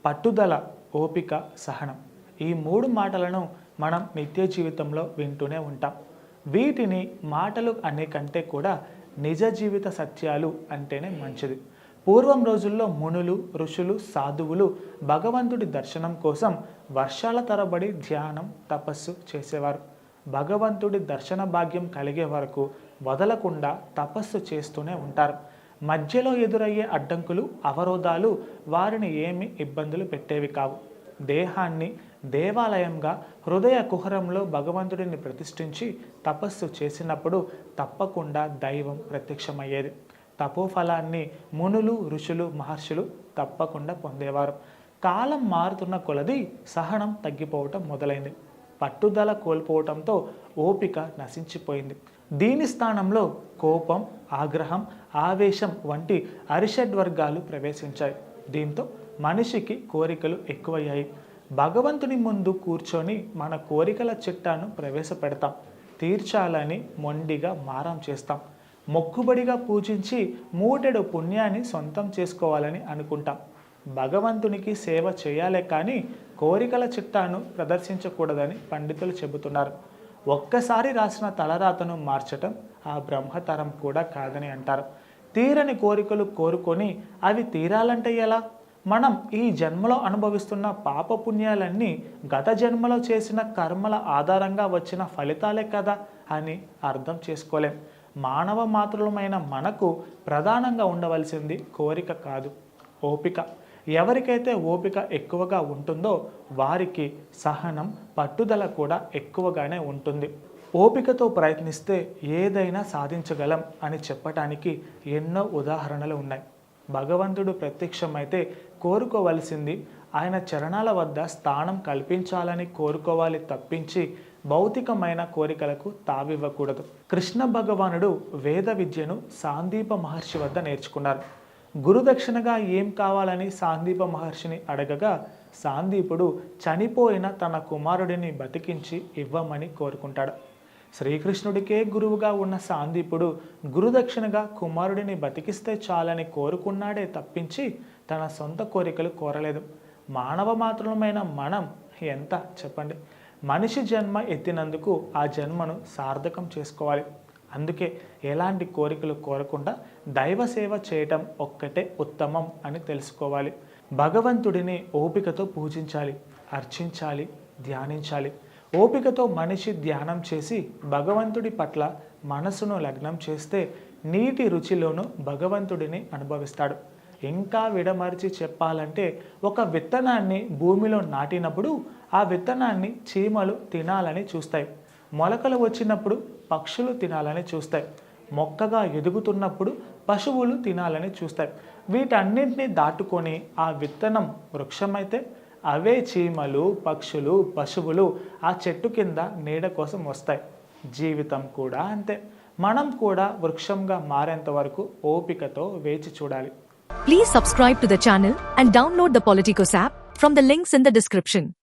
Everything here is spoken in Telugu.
పట్టుదల, ఓపిక, సహనం. ఈ 3 మాటలను మనం నిత్య జీవితంలో వింటూనే ఉంటాం. వీటిని మాటలు అనే కంటే కూడా నిజ జీవిత సత్యాలు అంటేనే మంచిది. పూర్వం రోజుల్లో మునులు, ఋషులు, సాధువులు భగవంతుడి దర్శనం కోసం వర్షాల తరబడి ధ్యానం, తపస్సు చేసేవారు. భగవంతుడి దర్శన భాగ్యం కలిగే వరకు వదలకుండా తపస్సు చేస్తూనే ఉంటారు. మధ్యలో ఎదురయ్యే అడ్డంకులు, అవరోధాలు వారిని ఏమి ఇబ్బందులు పెట్టేవి కావు. దేహాన్ని దేవాలయంగా హృదయ కుహరంలో భగవంతుడిని ప్రతిష్ఠించి తపస్సు చేసినప్పుడు తప్పకుండా దైవం ప్రత్యక్షమయ్యేది. తపోఫలాన్ని మునులు, ఋషులు, మహర్షులు తప్పకుండా పొందేవారు. కాలం మారుతున్న కొలది సహనం తగ్గిపోవటం మొదలైంది. పట్టుదల కోల్పోవటంతో ఓపిక నశించిపోయింది. దీని స్థానంలో కోపం, ఆగ్రహం, ఆవేశం వంటి అరిషడ్వర్గాలు ప్రవేశించాయి. దీంతో మనిషికి కోరికలు ఎక్కువయ్యాయి. భగవంతుని ముందు కూర్చొని మన కోరికల చిట్టాను ప్రవేశపెడతాం. తీర్చాలని మొండిగా మారం చేస్తాం. మొక్కుబడిగా పూజించి మూటెడు పుణ్యాన్ని సొంతం చేసుకోవాలని అనుకుంటాం. భగవంతునికి సేవ చేయాలే కానీ కోరికల చిట్టాను ప్రదర్శించకూడదని పండితులు చెబుతున్నారు. ఒక్కసారి రాసిన తలరాతను మార్చటం ఆ బ్రహ్మతరం కూడా కాదని అంటారు. తీరని కోరికలు కోరుకొని అవి తీరాలంటే ఎలా? మనం ఈ జన్మలో అనుభవిస్తున్న పాపపుణ్యాలన్నీ గత జన్మలో చేసిన కర్మల ఆధారంగా వచ్చిన ఫలితాలే కదా అని అర్థం చేసుకోలేం. మానవ మాతృలమైన మనకు ప్రధానంగా ఉండవలసింది కోరిక కాదు, ఓపిక. ఎవరికైతే ఓపిక ఎక్కువగా ఉంటుందో వారికి సహనం, పట్టుదల కూడా ఎక్కువగానే ఉంటుంది. ఓపికతో ప్రయత్నిస్తే ఏదైనా సాధించగలం అని చెప్పటానికి ఎన్నో ఉదాహరణలు ఉన్నాయి. భగవంతుడు ప్రత్యక్షమైతే కోరుకోవలసింది ఆయన చరణాల వద్ద స్థానం కల్పించాలని కోరుకోవాలి తప్పించి భౌతికమైన కోరికలకు తావివ్వకూడదు. కృష్ణ భగవానుడు వేద విద్యను సాందీప మహర్షి వద్ద నేర్చుకున్నారు. గురుదక్షిణగా ఏం కావాలని సాందీప మహర్షిని అడగగా సాందీపుడు చనిపోయిన తన కుమారుడిని బతికించి ఇవ్వమని కోరుకుంటాడు. శ్రీకృష్ణుడికే గురువుగా ఉన్న సాందీపుడు గురుదక్షిణగా కుమారుడిని బతికిస్తే చాలని కోరుకున్నాడే తప్పించి తన సొంత కోరికలు కోరలేదు. మానవ మాత్రమైన మనం ఎంత చెప్పండి? మనిషి జన్మ ఎత్తినందుకు ఆ జన్మను సార్థకం చేసుకోవాలి. అందుకే ఎలాంటి కోరికలు కోరకుండా దైవ సేవ చేయటం ఒక్కటే ఉత్తమం అని తెలుసుకోవాలి. భగవంతుడిని ఓపికతో పూజించాలి, అర్చించాలి, ధ్యానించాలి. ఓపికతో మనిషి ధ్యానం చేసి భగవంతుడి పట్ల మనసును లగ్నం చేస్తే నీటి రుచిలోనూ భగవంతుడిని అనుభవిస్తాడు. ఇంకా విడమర్చి చెప్పాలంటే ఒక విత్తనాన్ని భూమిలో నాటినప్పుడు ఆ విత్తనాన్ని చీమలు తినాలని చూస్తాయి. మొలకలు వచ్చినప్పుడు పక్షులు తినాలని చూస్తాయి. మొక్కగా ఎదుగుతున్నప్పుడు పశువులు తినాలని చూస్తాయి. వీటన్నింటినీ దాటుకొని ఆ విత్తనం వృక్షమైతే అవే చీమలు, పక్షులు, పశువులు ఆ చెట్టు కింద నీడ కోసం వస్తాయి. జీవితం కూడా అంతే. మనం కూడా వృక్షంగా మారేంత వరకు ఓపికతో వేచి చూడాలి. Please subscribe to the channel and download the Politicos app from the links in the description.